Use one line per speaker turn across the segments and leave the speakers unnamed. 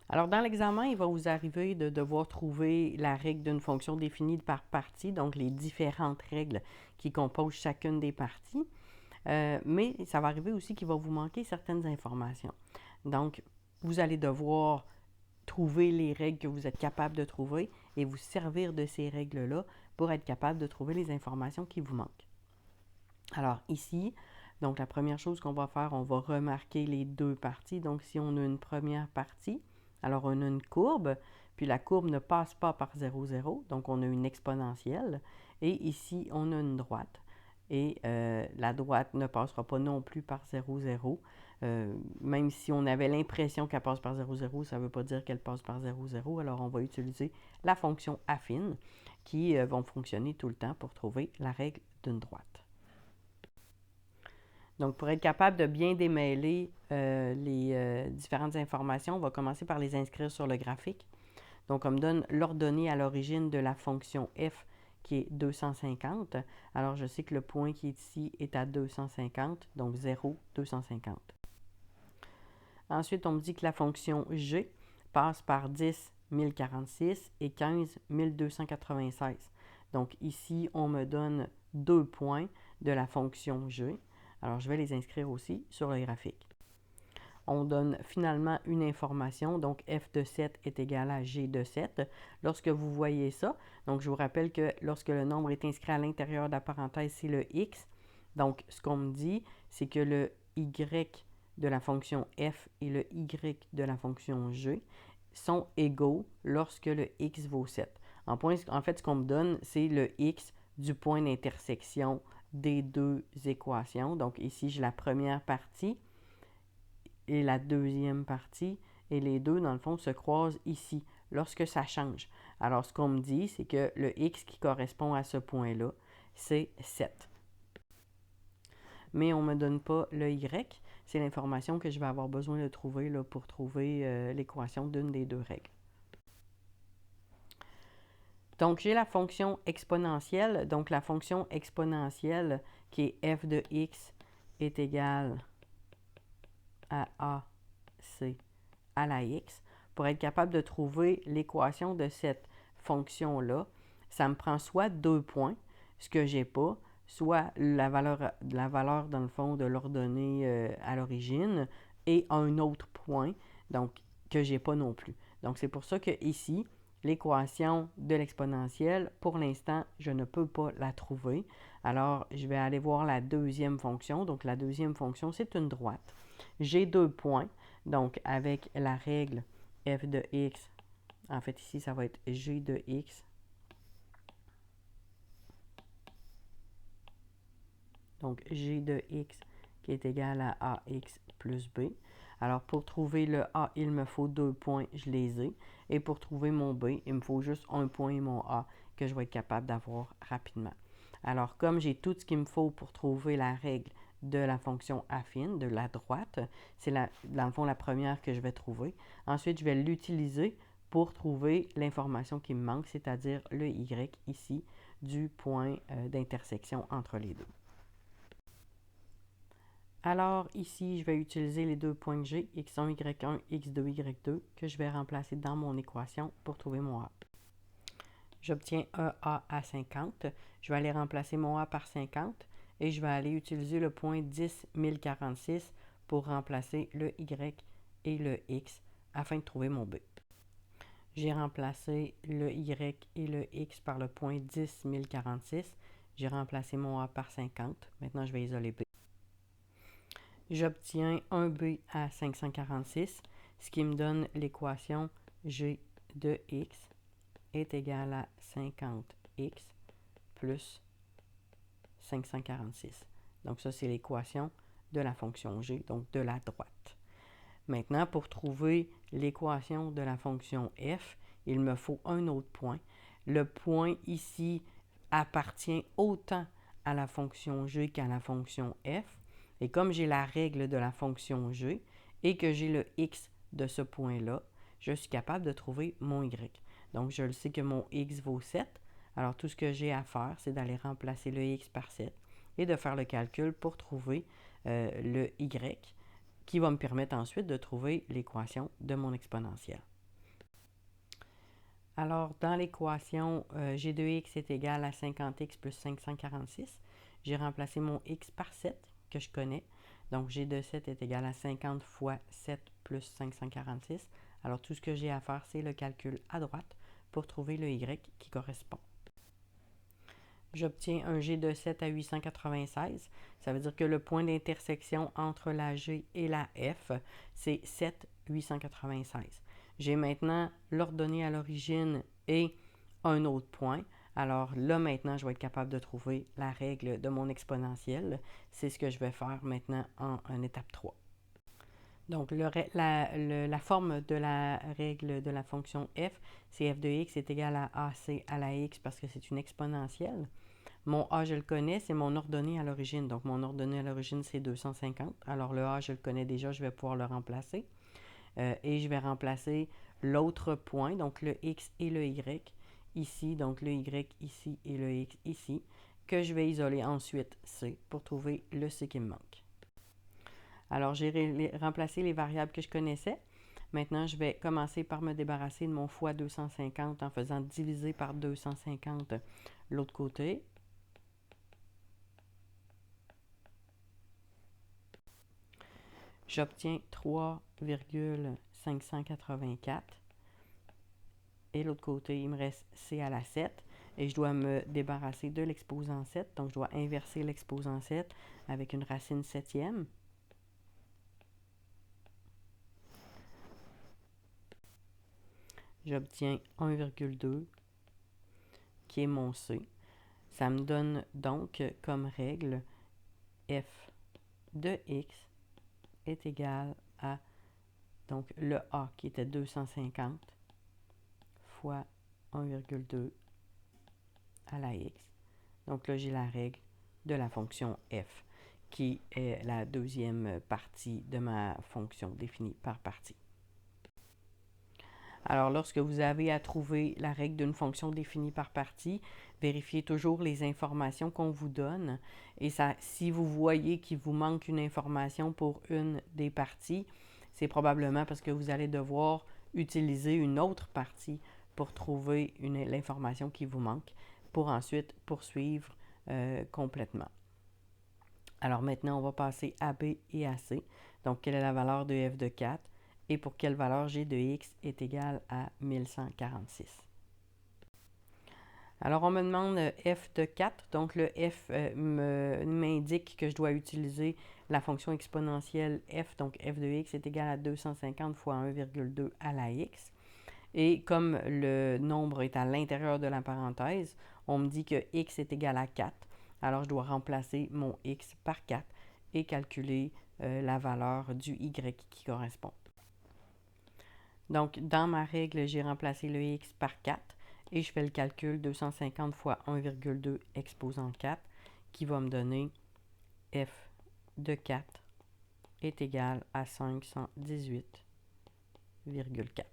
Alors, dans l'examen, il va vous arriver de devoir trouver la règle d'une fonction définie par partie, donc les différentes règles qui composent chacune des parties. Mais ça va arriver aussi qu'il va vous manquer certaines informations. Donc, vous allez devoir trouver les règles que vous êtes capable de trouver et vous servir de ces règles-là pour être capable de trouver les informations qui vous manquent. Alors ici, donc la première chose qu'on va faire, on va remarquer les deux parties. Donc si on a une première partie, alors on a une courbe, puis la courbe ne passe pas par 0, 0, donc on a une exponentielle. Et ici, on a une droite. Et la droite ne passera pas non plus par 0, 0. Même si on avait l'impression qu'elle passe par 0, 0, ça ne veut pas dire qu'elle passe par 0, 0. Alors on va utiliser la fonction affine qui vont fonctionner tout le temps pour trouver la règle d'une droite. Donc, pour être capable de bien démêler les différentes informations, on va commencer par les inscrire sur le graphique. Donc, on me donne l'ordonnée à l'origine de la fonction f qui est 250. Alors, je sais que le point qui est ici est à 250, donc 0, 250. Ensuite, on me dit que la fonction g passe par 10, 1046 et 15, 1296. Donc, ici, on me donne 2 points de la fonction g. Alors, je vais les inscrire aussi sur le graphique. On donne finalement une information, donc f de 7 est égal à g de 7. Lorsque vous voyez ça, donc je vous rappelle que lorsque le nombre est inscrit à l'intérieur de la parenthèse, c'est le x. Donc, ce qu'on me dit, c'est que le y de la fonction f et le y de la fonction g sont égaux lorsque le x vaut 7. En fait, ce qu'on me donne, c'est le x du point d'intersection des deux équations. Donc ici, j'ai la première partie et la deuxième partie. Et les deux, dans le fond, se croisent ici lorsque ça change. Alors, ce qu'on me dit, c'est que le x qui correspond à ce point-là, c'est 7. Mais on ne me donne pas le y. C'est l'information que je vais avoir besoin de trouver là, pour trouver l'équation d'une des deux règles. Donc, j'ai la fonction exponentielle. Donc, la fonction exponentielle qui est f de x est égale à AC à la x. Pour être capable de trouver l'équation de cette fonction-là, ça me prend soit 2 points, ce que je n'ai pas, soit la valeur, dans le fond, de l'ordonnée à l'origine, et un autre point, donc que je n'ai pas non plus. Donc, c'est pour ça que ici, l'équation de l'exponentielle, pour l'instant, je ne peux pas la trouver. Alors, je vais aller voir la deuxième fonction. Donc, la deuxième fonction, c'est une droite. J'ai 2 points. Donc, avec la règle f de x, en fait, ici, ça va être g de x. Donc, g de x qui est égal à ax plus b. Alors, pour trouver le a, il me faut 2 points, je les ai. Et pour trouver mon b, il me faut juste 1 point et mon a que je vais être capable d'avoir rapidement. Alors, comme j'ai tout ce qu'il me faut pour trouver la règle de la fonction affine, de la droite, c'est dans le fond la première que je vais trouver. Ensuite, je vais l'utiliser pour trouver l'information qui me manque, c'est-à-dire le y ici du point d'intersection entre les deux. Alors ici, je vais utiliser les deux points que j'ai, x1, y1, x2, y2, que je vais remplacer dans mon équation pour trouver mon a. J'obtiens un a à 50. Je vais aller remplacer mon a par 50 et je vais aller utiliser le point 10, 1046 pour remplacer le y et le x afin de trouver mon b. J'ai remplacé le y et le x par le point 10, 1046. J'ai remplacé mon a par 50. Maintenant, je vais isoler b. J'obtiens un b à 546, ce qui me donne l'équation g de x est égal à 50x plus 546. Donc ça, c'est l'équation de la fonction g, donc de la droite. Maintenant, pour trouver l'équation de la fonction f, il me faut un autre point. Le point ici appartient autant à la fonction g qu'à la fonction f. Et comme j'ai la règle de la fonction g et que j'ai le x de ce point-là, je suis capable de trouver mon y. Donc, je le sais que mon x vaut 7. Alors, tout ce que j'ai à faire, c'est d'aller remplacer le x par 7 et de faire le calcul pour trouver le y qui va me permettre ensuite de trouver l'équation de mon exponentielle. Alors, dans l'équation, g de x est égal à 50x plus 546. J'ai remplacé mon x par 7, que je connais. Donc, g de 7 est égal à 50 fois 7 plus 546. Alors, tout ce que j'ai à faire, c'est le calcul à droite pour trouver le y qui correspond. J'obtiens un g de 7 à 896. Ça veut dire que le point d'intersection entre la g et la f, c'est 7, 896. J'ai maintenant l'ordonnée à l'origine et un autre point. Alors là, maintenant, je vais être capable de trouver la règle de mon exponentielle. C'est ce que je vais faire maintenant en étape 3. Donc, la forme de la règle de la fonction f, c'est f de x est égal à ac à la x parce que c'est une exponentielle. Mon a, je le connais, c'est mon ordonnée à l'origine. Donc, mon ordonnée à l'origine, c'est 250. Alors, le a, je le connais déjà, je vais pouvoir le remplacer. Et je vais remplacer l'autre point, donc le x et le y, ici, donc le y ici et le x ici, que je vais isoler ensuite c pour trouver le c qui me manque. Alors, j'ai remplacé les variables que je connaissais. Maintenant, je vais commencer par me débarrasser de mon fois 250 en faisant diviser par 250 l'autre côté. J'obtiens 3,584. Et l'autre côté, il me reste c à la 7. Et je dois me débarrasser de l'exposant 7. Donc, je dois inverser l'exposant 7 avec une racine septième. J'obtiens 1,2 qui est mon c. Ça me donne donc comme règle f de x est égal à donc le a qui était 250 fois 1,2 à la x. Donc là, j'ai la règle de la fonction f, qui est la deuxième partie de ma fonction définie par partie. Alors, lorsque vous avez à trouver la règle d'une fonction définie par partie, vérifiez toujours les informations qu'on vous donne. Et ça, si vous voyez qu'il vous manque une information pour une des parties, c'est probablement parce que vous allez devoir utiliser une autre partie pour trouver l'information qui vous manque, pour ensuite poursuivre complètement. Alors maintenant, on va passer à B et à C. Donc, quelle est la valeur de f de 4 et pour quelle valeur g de x est égal à 1146. Alors, on me demande f de 4. Donc, le f m'indique que je dois utiliser la fonction exponentielle f. Donc, f de x est égal à 250 fois 1,2 à la x. Et comme le nombre est à l'intérieur de la parenthèse, on me dit que x est égal à 4. Alors, je dois remplacer mon x par 4 et calculer la valeur du y qui correspond. Donc, dans ma règle, j'ai remplacé le x par 4 et je fais le calcul 250 fois 1,2 exposant 4 qui va me donner f de 4 est égal à 518,4.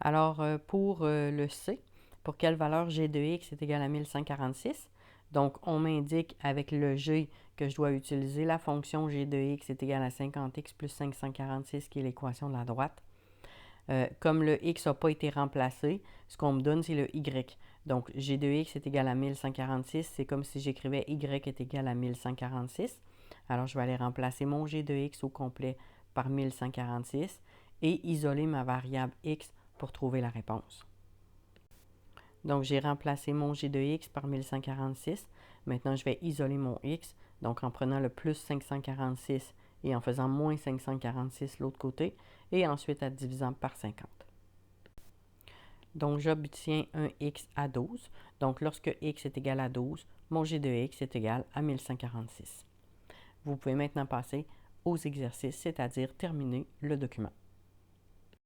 Alors, pour le C, pour quelle valeur g de x est égal à 1146? Donc, on m'indique avec le g que je dois utiliser la fonction g de x est égal à 50x plus 546, qui est l'équation de la droite. Comme le x n'a pas été remplacé, ce qu'on me donne, c'est le y. Donc, g de x est égal à 1146. C'est comme si j'écrivais y est égal à 1146. Alors, je vais aller remplacer mon g de x au complet par 1146 et isoler ma variable x pour trouver la réponse. Donc, j'ai remplacé mon g de x par 1146. Maintenant, je vais isoler mon x. Donc, en prenant le plus 546 et en faisant moins 546 l'autre côté. Et ensuite, en divisant par 50. Donc, j'obtiens un x à 12. Donc, lorsque x est égal à 12, mon g de x est égal à 1146. Vous pouvez maintenant passer aux exercices, c'est-à-dire terminer le document.